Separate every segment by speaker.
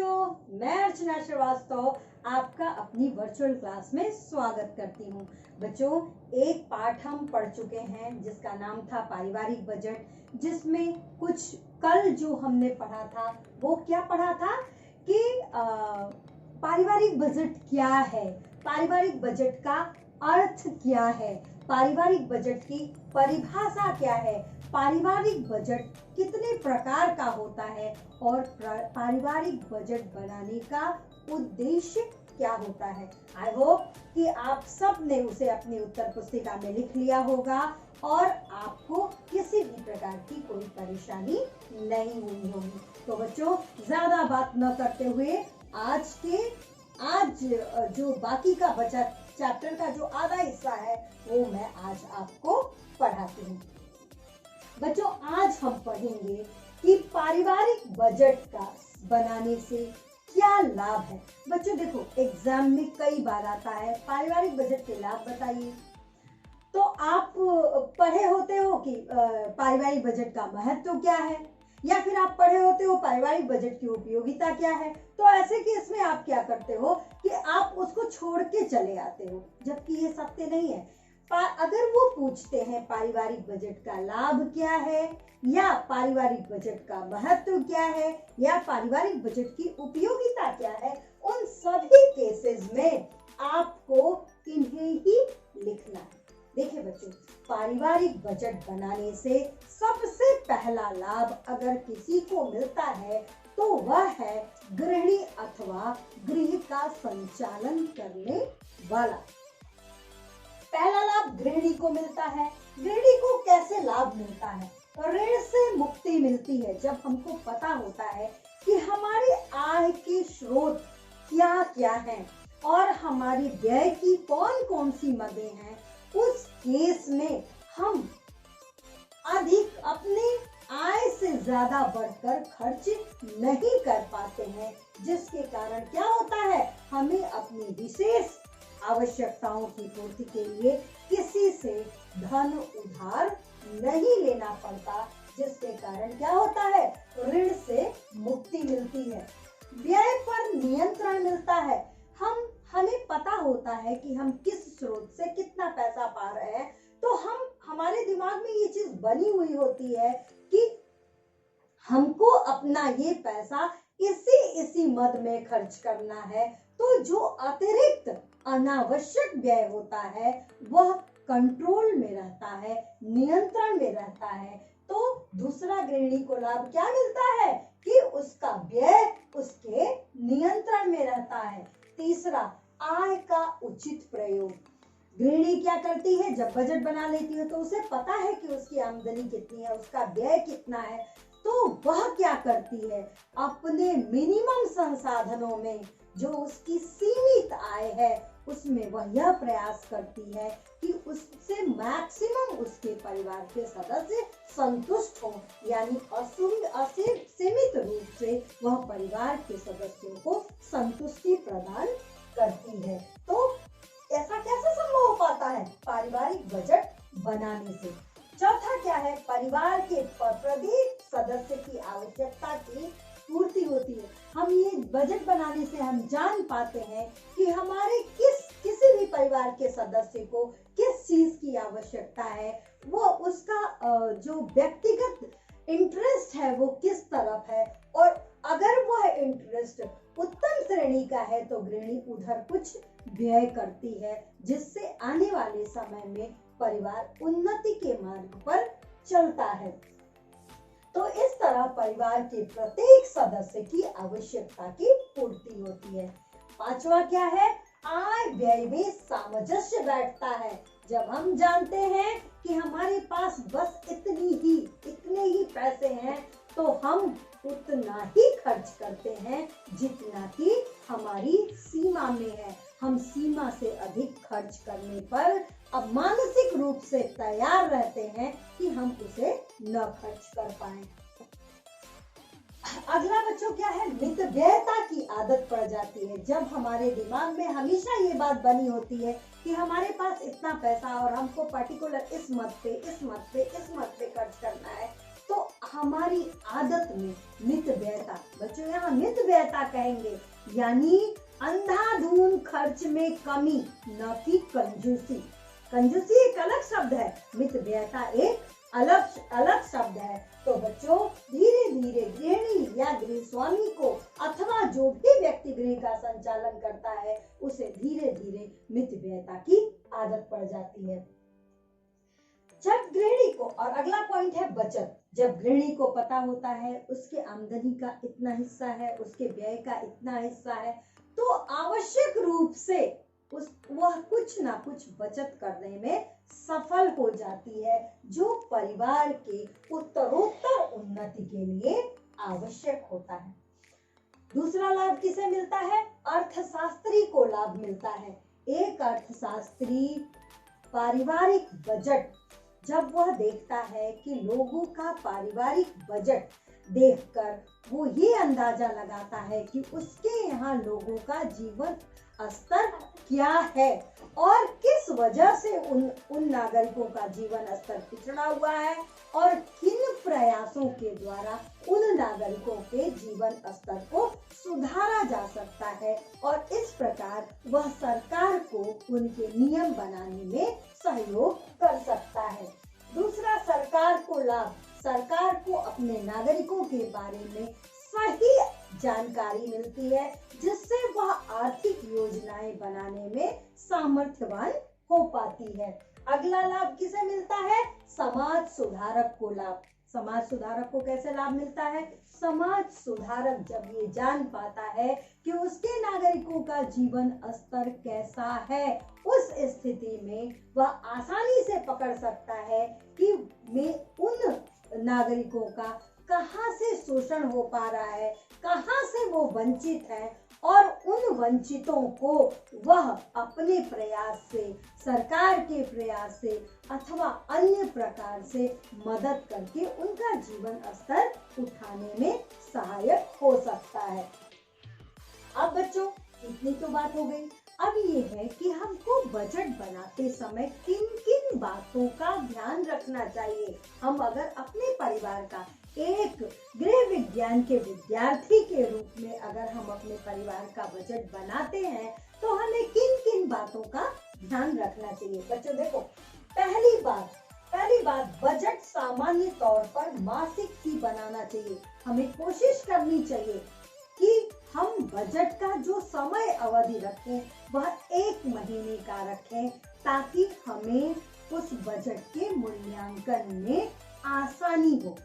Speaker 1: बच्चों, मैं अर्चना श्रीवास्तव आपका अपनी वर्चुअल क्लास में स्वागत करती हूँ। बच्चों, एक पाठ हम पढ़ चुके हैं जिसका नाम था पारिवारिक बजट, जिसमें कुछ कल जो हमने पढ़ा था वो क्या पढ़ा था कि पारिवारिक बजट क्या है, पारिवारिक बजट का अर्थ क्या है, पारिवारिक बजट की परिभाषा क्या है, पारिवारिक बजट कितने प्रकार का होता है और पारिवारिक बजट बनाने का उद्देश्य क्या होता है। आई होप कि आप सब ने उसे अपनी उत्तर पुस्तिका में लिख लिया होगा और आपको किसी भी प्रकार की कोई परेशानी नहीं हुई होगी। तो बच्चों, ज्यादा बात न करते हुए आज जो बाकी का बचा चैप्टर का जो आधा हिस्सा है वो मैं आज आपको पढ़ाती हूँ। बच्चों, आज हम पढ़ेंगे कि पारिवारिक बजट का बनाने से क्या लाभ है। बच्चों देखो, एग्जाम में कई बार आता है पारिवारिक बजट के लाभ बताइए। तो आप पढ़े होते हो कि पारिवारिक बजट का महत्व क्या है, या फिर आप पढ़े होते हो पारिवारिक बजट की उपयोगिता क्या है। तो ऐसे केस में आप क्या करते हो कि आप उसको छोड़ के चले आते हो, जबकि ये सत्य नहीं है। अगर वो पूछते हैं पारिवारिक बजट का लाभ क्या है, या पारिवारिक बजट का महत्व क्या है, या पारिवारिक बजट की उपयोगिता क्या है, उन सभी केसेस में आपको इन्हें ही लिखना है। देखिए बच्चों, पारिवारिक बजट बनाने से सबसे पहला लाभ अगर किसी को मिलता है तो वह है गृहिणी अथवा गृह का संचालन करने वाला। पहला लाभ गृहिणी को मिलता है। गृहिणी को कैसे लाभ मिलता है? ऋण से मुक्ति मिलती है। जब हमको पता होता है कि हमारे आय के स्रोत क्या क्या हैं और हमारी व्यय की कौन कौन सी मदें हैं, उस केस में हम अधिक अपने आय से ज्यादा बढ़कर खर्च नहीं कर पाते हैं, जिसके कारण क्या होता है, हमें अपनी विशेष आवश्यकताओं की पूर्ति के लिए किसी से धन उधार नहीं लेना पड़ता, जिसके कारण क्या होता है, ऋण से मुक्ति मिलती है। व्यय पर नियंत्रण मिलता है। हमें पता होता है कि हम किस स्रोत से कितना पैसा पा रहे हैं, तो हमारे दिमाग में ये चीज बनी हुई होती है कि हमको अपना ये पैसा इसी मद में खर्च करना है। तो जो अतिरिक्त अनावश्यक व्यय होता है वह कंट्रोल में रहता है, नियंत्रण में रहता है। तो दूसरा गृहिणी को लाभ क्या मिलता है कि उसका व्यय उसके नियंत्रण में रहता है। तीसरा, आय का उचित प्रयोग। गृहिणी क्या करती है, जब बजट बना लेती है तो उसे पता है कि उसकी आमदनी कितनी है, उसका व्यय कितना है, तो वह क्या करती है, अपने मिनिमम संसाधनों में जो उसकी सीमित आय है उसमें वह यह प्रयास करती है कि उससे मैक्सिमम उसके परिवार के सदस्य संतुष्ट हों, यानी असीमित रूप से वह परिवार के सदस्यों को संतुष्टि प्रदान करती है। तो ऐसा कैसे संभव हो पाता है, पारिवारिक बजट बनाने से। चौथा क्या है, परिवार के प्रत्येक सदस्य की आवश्यकता की पूर्ति होती है। हम ये बजट बनाने से हम जान पाते हैं कि हमारे किसी भी परिवार के सदस्य को किस चीज की आवश्यकता है, वो उसका जो व्यक्तिगत इंटरेस्ट है वो किस तरफ है, और अगर वह इंटरेस्ट उत्तम श्रेणी का है तो गृहिणी उधर कुछ व्यय करती है, जिससे आने वाले समय में परिवार उन्नति के मार्ग पर चलता है। तो इस तरह परिवार के प्रत्येक सदस्य की आवश्यकता की पूर्ति होती है। पांचवा क्या है, आय व्यय में सामंजस्य बैठता है। जब हम जानते हैं कि हमारे पास बस इतने ही पैसे हैं, तो हम उतना ही खर्च करते हैं जितना कि हमारी सीमा में है। हम सीमा से अधिक खर्च करने पर अब मानसिक रूप से तैयार रहते हैं कि हम उसे न खर्च कर पाएं। अगला बच्चों क्या है, मितव्ययता की आदत पड़ जाती है। जब हमारे दिमाग में हमेशा ये बात बनी होती है कि हमारे पास इतना पैसा और हमको पर्टिकुलर इस मद पे खर्च करना है, तो हमारी आदत में मितव्ययता, बच्चों यहाँ मितव्ययता कहेंगे, यानी अंधाधुंध खर्च में कमी, न कि कंजूसी। कंजूसी एक अलग शब्द है, मितव्ययता एक अलग शब्द है। तो बच्चों धीरे धीरे गृहिणी या गृह स्वामी को अथवा जो भी व्यक्ति गृह का संचालन करता है उसे धीरे धीरे मितव्ययता की आदत पड़ जाती है। जब गृहिणी को, और अगला पॉइंट है बचत, जब गृहिणी को पता होता है उसके आमदनी का इतना हिस्सा है, उसके व्यय का इतना हिस्सा है, तो आवश्यक रूप से वह कुछ ना कुछ बचत करने में सफल हो जाती है, जो परिवार के उत्तरोत्तर उन्नति के लिए आवश्यक होता है। दूसरा लाभ किसे मिलता है? अर्थशास्त्री को लाभ मिलता है। एक अर्थशास्त्री पारिवारिक बजट जब वह देखता है कि लोगों का पारिवारिक बजट देखकर वो ये अंदाजा लगाता है कि उसके यहाँ लोगों का जीवन स्तर क्या है और किस वजह से उन नागरिकों का जीवन स्तर पिछड़ा हुआ है और किन प्रयासों के द्वारा उन नागरिकों के जीवन स्तर को सुधारा जा सकता है, और इस प्रकार वह सरकार को उनके नियम बनाने में सहयोग कर सकता है। दूसरा सरकार को लाभ, सरकार को अपने नागरिकों के बारे में सही जानकारी मिलती है, जिससे वह आर्थिक योजनाएं बनाने में सामर्थ्यवान हो पाती है। अगला लाभ किसे मिलता है? समाज सुधारक को लाभ। समाज सुधारक को कैसे लाभ मिलता है? समाज सुधारक जब ये जान पाता है कि उसके नागरिकों का जीवन स्तर कैसा है, उस स्थिति में वह आसानी से पकड़ सकता है कि मैं उन नागरिकों का कहां से शोषण हो पा रहा है, कहां से वो वंचित है, और उन वंचितों को वह अपने प्रयास से, सरकार के प्रयास से अथवा अन्य प्रकार से मदद करके उनका जीवन स्तर उठाने में सहायक हो सकता है। अब बच्चों इतनी तो बात हो गई। अब ये है कि हमको बजट बनाते समय किन किन बातों का ध्यान रखना चाहिए। हम अगर अपने परिवार का एक गृह विज्ञान के विद्यार्थी के रूप में अगर हम अपने परिवार का बजट बनाते हैं तो हमें किन किन बातों का ध्यान रखना चाहिए। बच्चों देखो, पहली बात बजट सामान्य तौर पर मासिक ही बनाना चाहिए। हमें कोशिश करनी चाहिए कि हम बजट का जो समय अवधि रखें वह 1 महीने का रखें, ताकि हमें उस बजट के मूल्यांकन में आसानी हो।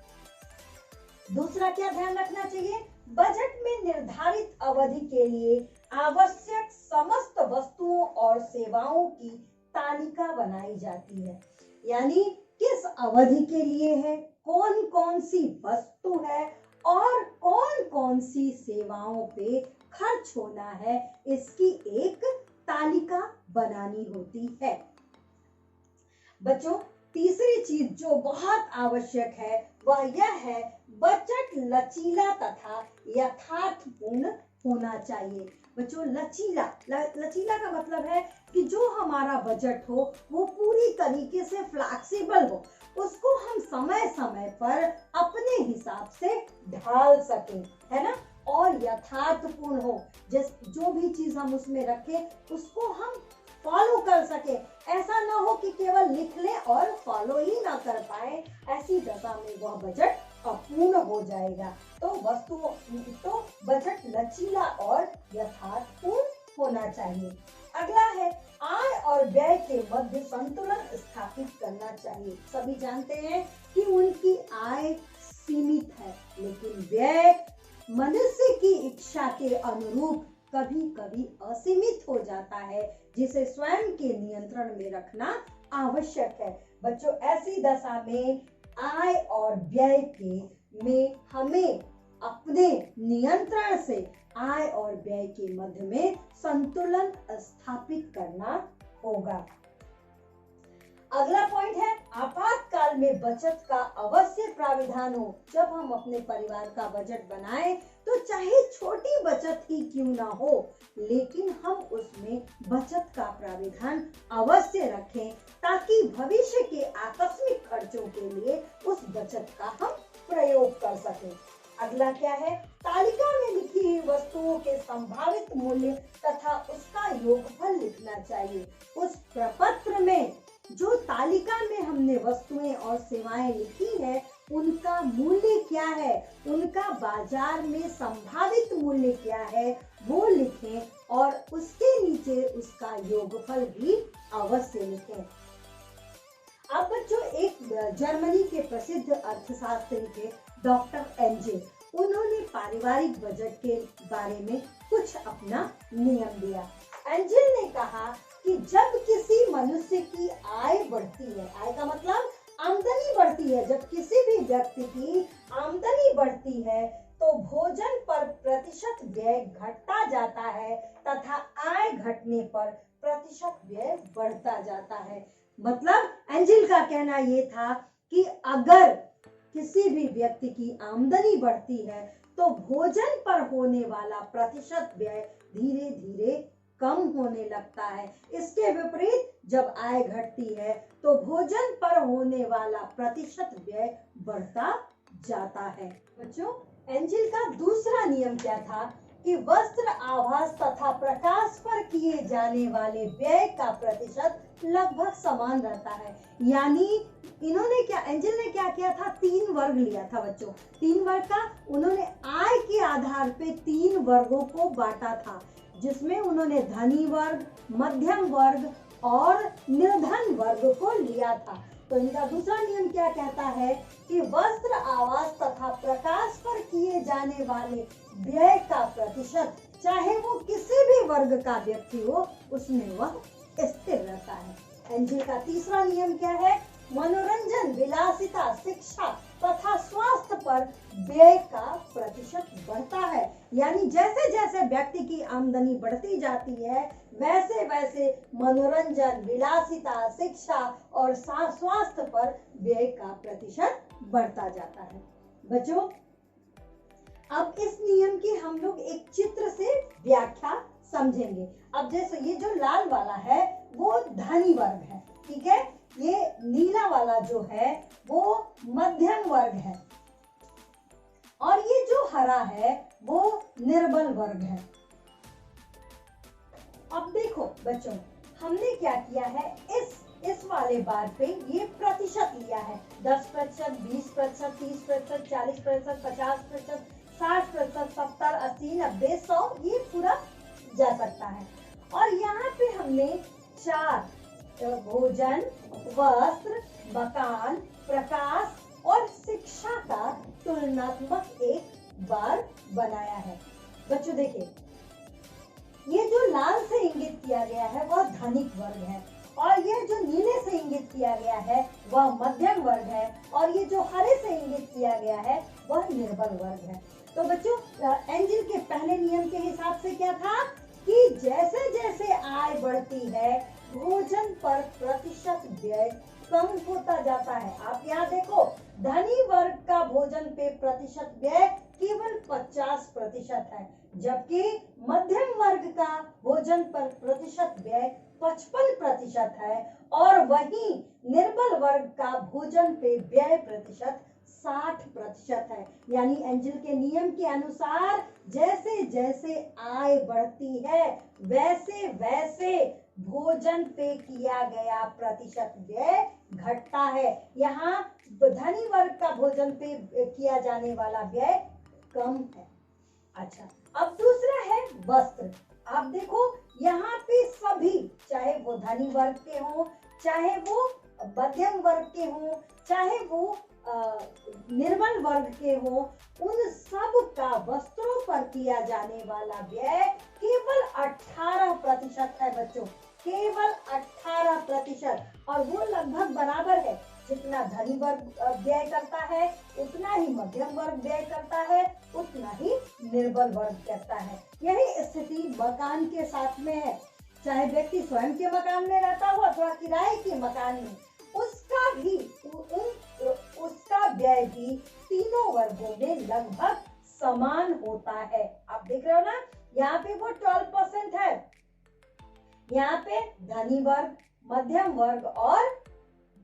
Speaker 1: दूसरा क्या ध्यान रखना चाहिए? बजट में निर्धारित अवधि के लिए आवश्यक समस्त वस्तुओं और सेवाओं की तालिका बनाई जाती है, यानी किस अवधि के लिए है, कौन कौन सी वस्तु है और कौन कौन सी सेवाओं पे खर्च होना है, इसकी एक तालिका बनानी होती है। बच्चों तीसरी चीज जो बहुत आवश्यक है वह यह है, बजट लचीला तथा यथार्थपूर्ण होना चाहिए। बच्चों लचीला का मतलब है कि जो हमारा बजट हो वो पूरी तरीके से फ्लेक्सिबल हो, उसको हम समय समय पर अपने हिसाब से ढाल सकें, है ना, और यथार्थपूर्ण हो, जो भी चीज हम उसमें रखें उसको हम फॉलो कर सके। ऐसा ना हो कि केवल लिख ले और फॉलो ही ना कर पाए, ऐसी दशा में वह बजट अपूर्ण हो जाएगा। तो बजट लचीला और यथार्थपूर्ण होना चाहिए। अगला है आय और व्यय के मध्य संतुलन स्थापित करना चाहिए। सभी जानते हैं कि उनकी आय सीमित है, लेकिन व्यय मनुष्य की इच्छा के अनुरूप कभी कभी असीमित हो जाता है, जिसे स्वयं के नियंत्रण में रखना आवश्यक है। बच्चों ऐसी दशा में आय और व्यय में हमें अपने नियंत्रण से आय और व्यय के मध्य में संतुलन स्थापित करना होगा। अगला पॉइंट है आपातकाल में बचत का अवश्य प्राविधान हो। जब हम अपने परिवार का बजट बनाएं तो चाहे छोटी बचत ही क्यों ना हो, लेकिन हम उसमें बचत का प्राविधान अवश्य रखें, ताकि भविष्य के आकस्मिक खर्चों के लिए उस बचत का हम प्रयोग कर सके। अगला क्या है, तालिका में लिखी हुई वस्तुओं के संभावित मूल्य तथा उसका योगफल लिखना चाहिए। उस प्रपत्र में जो तालिका में हमने वस्तुएं और सेवाएं लिखी है उनका मूल्य क्या है, उनका बाजार में संभावित मूल्य क्या है वो लिखें और उसके नीचे उसका योगफल भी अवश्य लिखें। अब बच्चों, एक जर्मनी के प्रसिद्ध अर्थशास्त्री थे डॉक्टर एंजेल, उन्होंने पारिवारिक बजट के बारे में कुछ अपना नियम दिया। एंजेल ने कहा कि जब किसी मनुष्य की आय बढ़ती है, आय का मतलब आमदनी बढ़ती है, जब किसी भी व्यक्ति की आमदनी बढ़ती है तो भोजन पर प्रतिशत व्यय घटता जाता है तथा आय घटने पर प्रतिशत व्यय बढ़ता जाता है। मतलब एंजेल का कहना ये था कि अगर किसी भी व्यक्ति की आमदनी बढ़ती है तो भोजन पर होने वाला प्रतिशत व्यय धीरे धीरे कम होने लगता है। इसके विपरीत जब आय घटती है तो भोजन पर होने वाला प्रतिशत व्यय बढ़ता जाता है। बच्चों, एंजेल का दूसरा नियम क्या था कि वस्त्र, आवास तथा प्रकाश पर किए जाने वाले व्यय का प्रतिशत लगभग समान रहता है। यानी एंजेल ने क्या किया था, 3 वर्ग लिया था बच्चों। 3 वर्ग का उन्होंने आय के आधार पे 3 वर्गों को बांटा था, जिसमें उन्होंने धनी वर्ग, मध्यम वर्ग और निर्धन वर्ग को लिया था। तो इनका दूसरा नियम क्या कहता है कि वस्त्र, आवास तथा प्रकाश पर किए जाने वाले व्यय का प्रतिशत, चाहे वो किसी भी वर्ग का व्यक्ति हो, उसमें वह स्थिर रहता है। एंजेल का तीसरा नियम क्या है, मनोरंजन, विलासिता, शिक्षा तथा स्वास्थ्य पर व्यय का प्रतिशत बढ़ता है। यानी जैसे जैसे व्यक्ति की आमदनी बढ़ती जाती है वैसे वैसे मनोरंजन, विलासिता, शिक्षा और स्वास्थ्य पर व्यय का प्रतिशत बढ़ता जाता है। बच्चों, अब इस नियम की हम लोग एक चित्र से व्याख्या समझेंगे। अब जैसे ये जो लाल वाला है वो धनी वर्ग है, ठीक है, ये नीला वाला जो है वो मध्यम वर्ग है और ये जो हरा है वो निर्बल वर्ग है। अब देखो बच्चों, हमने क्या किया है, इस वाले बार पे ये प्रतिशत लिया है, 10%, 20%, 30%, 40%, 50%, 60%, 70, 80, 90, 100, ये पूरा जा सकता है। और यहाँ पे हमने 4 भोजन, वस्त्र, मकान, प्रकाश और शिक्षा का तुलनात्मक एक बार बनाया है। बच्चों देखिए, ये जो लाल से इंगित किया गया है वह धनिक वर्ग है और ये जो नीले से इंगित किया गया है वह मध्यम वर्ग है और ये जो हरे से इंगित किया गया है वह निर्बल वर्ग है। तो बच्चों, एंजेल के पहले नियम के हिसाब से क्या था कि जैसे जैसे आय बढ़ती है भोजन पर प्रतिशत व्यय कम होता जाता है। आप यहाँ देखो, धनी वर्ग का भोजन पे प्रतिशत व्यय केवल 50% है, जबकि मध्यम वर्ग का भोजन पर प्रतिशत व्यय 55% है और वहीं निर्बल वर्ग का भोजन पे व्यय प्रतिशत 60% है। यानी एंजेल के नियम के अनुसार जैसे जैसे आय बढ़ती है वैसे वैसे भोजन पे किया गया प्रतिशत व्यय घटता है। यहाँ धनी वर्ग का भोजन पे किया जाने वाला व्यय कम है। अच्छा, अब दूसरा है वस्त्र। आप देखो यहाँ पे सभी, चाहे वो धनी वर्ग के हो, चाहे वो मध्यम वर्ग के हो, चाहे वो निर्बल वर्ग के हो, उन सब का वस्त्रों पर किया जाने वाला व्यय केवल 18% है बच्चों, केवल 18%। और वो लगभग बराबर है, जितना धनी वर्ग व्यय करता है उतना ही मध्यम वर्ग व्यय करता है, उतना ही निर्बल वर्ग करता है। यही स्थिति मकान के साथ में है, चाहे व्यक्ति स्वयं के मकान में रहता हो अथवा किराए के मकान में, उसका व्यय भी तीनों वर्गों में लगभग समान होता है। आप देख रहे हो ना, यहाँ पे वो 12% है, यहाँ पे धनी वर्ग, मध्यम वर्ग और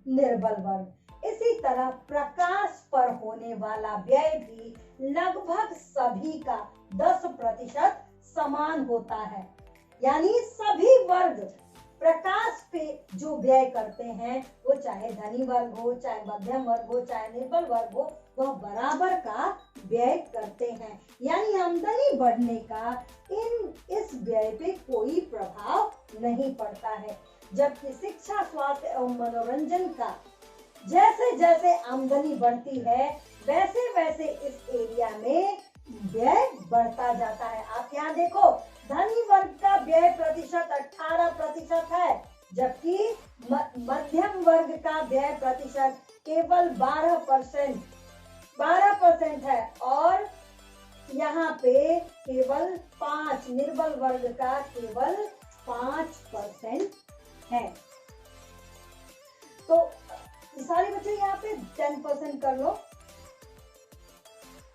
Speaker 1: निर्बल वर्ग। इसी तरह प्रकाश पर होने वाला व्यय भी लगभग सभी का 10% समान होता है। यानी सभी वर्ग प्रकाश पे जो व्यय करते हैं, वो चाहे धनी वर्ग हो, चाहे मध्यम वर्ग हो, चाहे निर्बल वर्ग हो, वह बराबर का व्यय करते हैं। यानी आमदनी बढ़ने का इस व्यय पे कोई प्रभाव नहीं पड़ता है। जबकि शिक्षा, स्वास्थ्य एवं मनोरंजन का जैसे जैसे आमदनी बढ़ती है, वैसे वैसे इस एरिया में व्यय बढ़ता जाता है। आप यहाँ देखो, धनी वर्ग का व्यय प्रतिशत 18% है, जबकि मध्यम वर्ग का व्यय प्रतिशत केवल 12% है, और यहाँ पे केवल 5, निर्बल वर्ग का केवल 5% है। तो सारे बच्चे यहाँ पे 10% कर लो,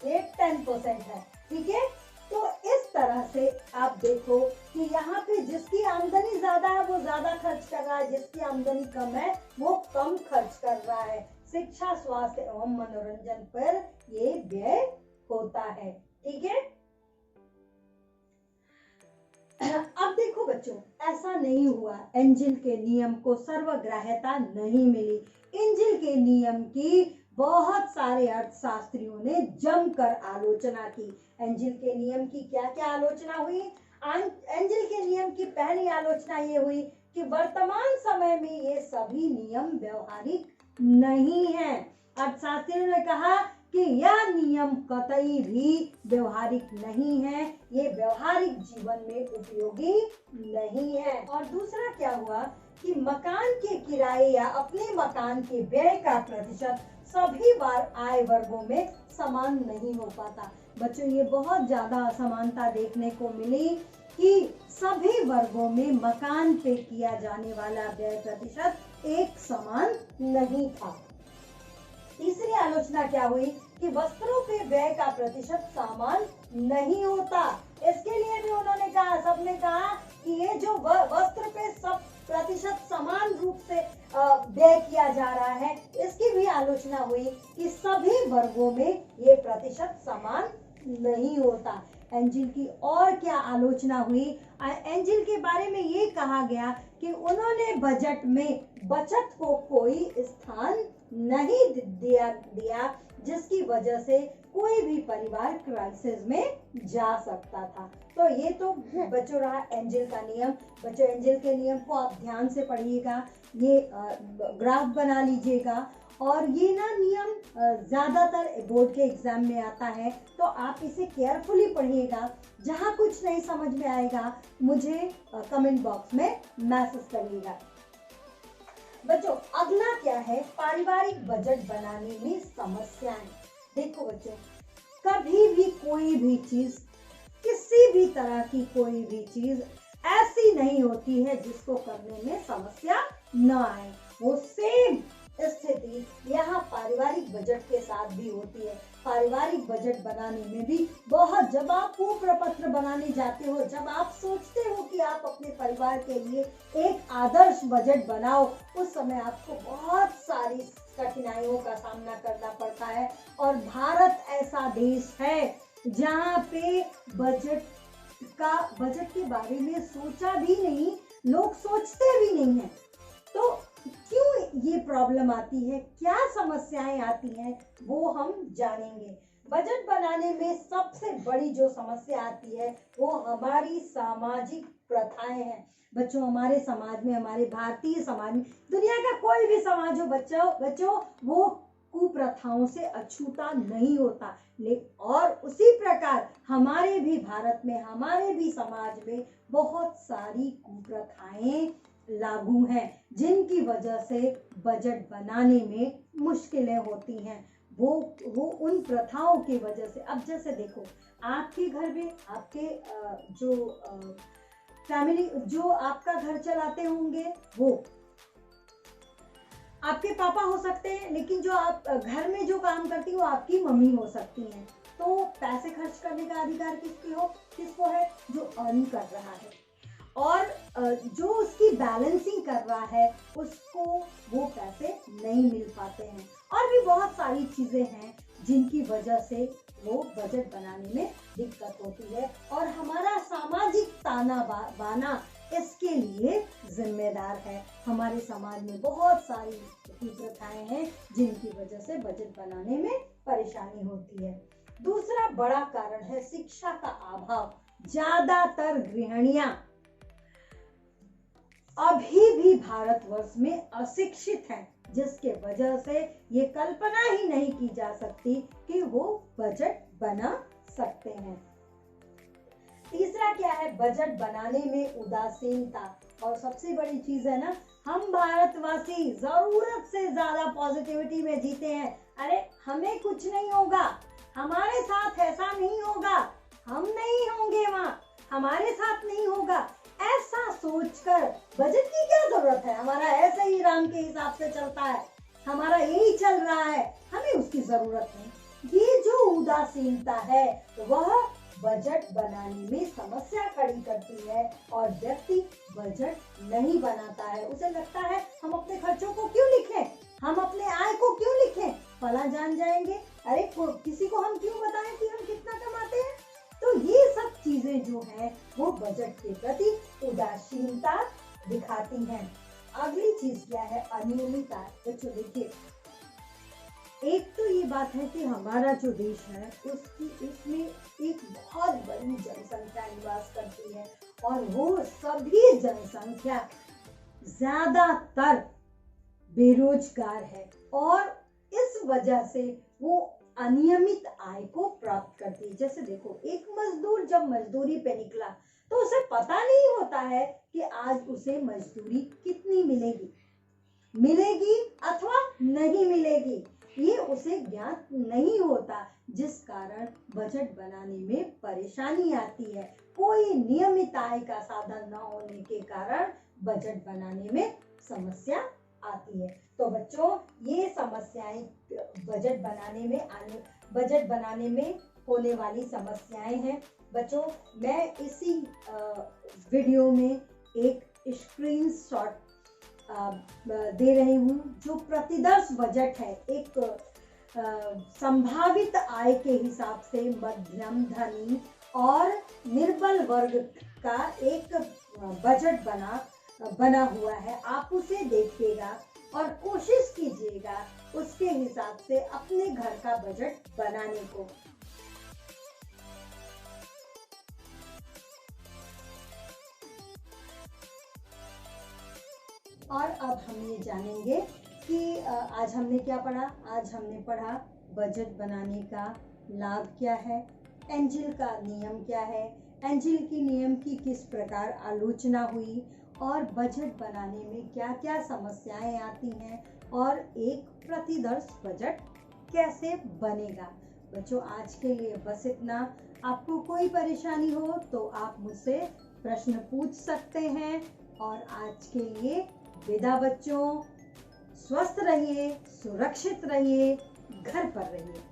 Speaker 1: ये 10% है, ठीक है। तो इस तरह से आप देखो कि यहाँ पे जिसकी आमदनी ज्यादा है वो ज्यादा खर्च कर रहा है, जिसकी आमदनी कम है वो कम खर्च कर रहा है। शिक्षा, स्वास्थ्य एवं मनोरंजन पर ये व्यय होता है, ठीक है। अब देखो बच्चों, ऐसा नहीं हुआ एंजिल के नियम को सर्वग्राह्यता नहीं मिली। एंजिल के नियम की बहुत सारे अर्थशास्त्रियों ने जमकर आलोचना की। एंजिल के नियम की क्या क्या आलोचना हुई? एंजिल के नियम की पहली आलोचना ये हुई कि वर्तमान समय में ये सभी नियम व्यवहारिक नहीं है। अर्थशास्त्रियों ने कहा कि यह नियम कतई भी व्यवहारिक नहीं है, ये व्यवहारिक जीवन में उपयोगी नहीं है। और दूसरा क्या हुआ कि मकान के किराए या अपने मकान के व्यय का प्रतिशत सभी बार आय वर्गों में समान नहीं हो पाता। बच्चों, ये बहुत ज्यादा असमानता देखने को मिली कि सभी वर्गों में मकान पे किया जाने वाला व्यय प्रतिशत एक समान नहीं था। तीसरी आलोचना क्या हुई कि वस्त्रों पे व्यय का प्रतिशत समान नहीं होता। इसके लिए भी उन्होंने कहा, सबने कहा कि ये जो वस्त्र पे सब प्रतिशत समान रूप से व्यय किया जा रहा है, इसकी भी आलोचना हुई कि सभी वर्गों में ये प्रतिशत समान नहीं होता। एंजिल की और क्या आलोचना हुई? एंजिल के बारे में ये कहा गया कि उन्होंने बजट में बचत को कोई स्थान नहीं दिया, जिसकी वजह से कोई भी परिवार क्राइसिस में जा सकता था। तो ये तो बच्चों रहा एंजिल का नियम। बच्चों, एंजिल के नियम को आप ध्यान से पढ़िएगा, ये ग्राफ बना लीजिएगा, और ये ना नियम ज्यादातर बोर्ड के एग्जाम में आता है, तो आप इसे केयरफुली पढ़िएगा। जहाँ कुछ नहीं समझ में आएगा मुझे कमेंट बॉक्स में मैसेज करिएगा। बच्चों, अगला क्या है? पारिवारिक बजट बनाने में समस्याएं। देखो बच्चों, कभी भी कोई भी चीज, किसी भी तरह की कोई भी चीज ऐसी नहीं होती है जिसको करने में समस्या न आए। वो सेम स्थिति यहाँ पारिवारिक बजट के साथ भी होती है। पारिवारिक बजट बनाने में भी बहुत, जब आप प्रपत्र बनाने जाते हो, जब आप सोचते हो कि आप अपने परिवार के लिए एक आदर्श बजट बनाओ, उस समय आपको बहुत सारी कठिनाइयों का सामना करना पड़ता है। और भारत ऐसा देश है जहाँ पे बजट के बारे में सोचा भी नहीं, लोग सोचते भी नहीं है। तो क्यों ये प्रॉब्लम आती है, क्या समस्याएं आती हैं, वो हम जानेंगे। बजट बनाने में सबसे बड़ी जो समस्या आती है वो हमारी सामाजिक प्रथाएं हैं। बच्चों, हमारे समाज में, हमारे भारतीय समाज में, दुनिया का कोई भी समाज हो बच्चों, वो कुप्रथाओं से अछूता नहीं होता। और उसी प्रकार हमारे भी भारत में, हमारे भी समाज में बहुत सारी कुप्रथाएं लागू हैं, जिनकी वजह से बजट बनाने में मुश्किलें होती हैं। वो उन प्रथाओं की वजह से। अब जैसे देखो, आपके घर में आपके जो फैमिली, जो आपका घर चलाते होंगे, वो आपके पापा हो सकते हैं, लेकिन जो आप घर में जो काम करती हो आपकी मम्मी हो सकती हैं। तो पैसे खर्च करने का अधिकार किसको है? जो अर्न कर रहा है। और जो उसकी बैलेंसिंग कर रहा है उसको वो पैसे नहीं मिल पाते हैं। और भी बहुत सारी चीजें हैं जिनकी वजह से वो बजट बनाने में दिक्कत होती है, और हमारा सामाजिक ताना बाना इसके लिए जिम्मेदार है। हमारे समाज में बहुत सारी प्रथाएं हैं जिनकी वजह से बजट बनाने में परेशानी होती है। दूसरा बड़ा कारण है शिक्षा का अभाव। ज्यादातर गृहिणियां अभी भी भारतवर्ष में अशिक्षित हैं, जिसके वजह से ये कल्पना ही नहीं की जा सकती कि वो बजट बना सकते हैं। तीसरा क्या है, बजट बनाने में उदासीनता। और सबसे बड़ी चीज है ना, हम भारतवासी जरूरत से ज्यादा पॉजिटिविटी में जीते हैं। अरे हमें कुछ नहीं होगा, हमारे साथ ऐसा नहीं होगा, हम नहीं होंगे वहाँ, हमारे साथ नहीं होगा, ऐसा सोचकर बजट की क्या जरूरत है, हमारा ऐसे ही राम के हिसाब से चलता है, हमारा यही चल रहा है, हमें उसकी जरूरत नहीं। ये जो उदासीनता है वह बजट बनाने में समस्या खड़ी करती है और व्यक्ति बजट नहीं बनाता है। उसे लगता है हम अपने खर्चों को क्यों लिखें, हम अपने आय को क्यों लिखें, फला जान जाएंगे, अरे किसी को हम क्यों बताएं कि हम कितना कमाते हैं। तो ये सब चीजें जो हैं वो बजट के प्रति उदासीनता दिखाती हैं। अगली चीज क्या है, अनियमितता। बच्चों देखिए, एक तो ये बात है कि हमारा जो देश है उसमें एक बहुत बड़ी जनसंख्या निवास करती है, और वो सभी जनसंख्या ज्यादातर बेरोजगार है, और इस वजह से वो अनियमित आय को प्राप्त करती है। जैसे देखो, एक मजदूर जब मजदूरी पे निकला तो उसे पता नहीं होता है कि आज उसे मजदूरी कितनी मिलेगी अथवा नहीं मिलेगी, ये उसे ज्ञात नहीं होता, जिस कारण बजट बनाने में परेशानी आती है। कोई नियमित आय का साधन न होने के कारण बजट बनाने में समस्या आती है। तो बच्चों, ये समस्याएं बजट बनाने में होने वाली समस्याएं हैं। बच्चों, मैं इसी वीडियो में एक स्क्रीनशॉट दे रही हूँ जो प्रतिवर्ष बजट है, एक संभावित आय के हिसाब से मध्यम धनी और निर्बल वर्ग का एक बजट बना हुआ है। आप उसे देखिएगा और कोशिश कीजिएगा उसके हिसाब से अपने घर का बजट बनाने को। और अब हम ये जानेंगे कि आज हमने क्या पढ़ा। आज हमने पढ़ा बजट बनाने का लाभ क्या है, एंजिल का नियम क्या है, एंजिल की नियम की किस प्रकार आलोचना हुई, और बजट बनाने में क्या क्या समस्याएं आती हैं, और एक प्रतिवर्ष बजट कैसे बनेगा। बच्चों, आज के लिए बस इतना। आपको कोई परेशानी हो तो आप मुझसे प्रश्न पूछ सकते हैं। और आज के लिए विदा बच्चों। स्वस्थ रहिए, सुरक्षित रहिए, घर पर रहिए।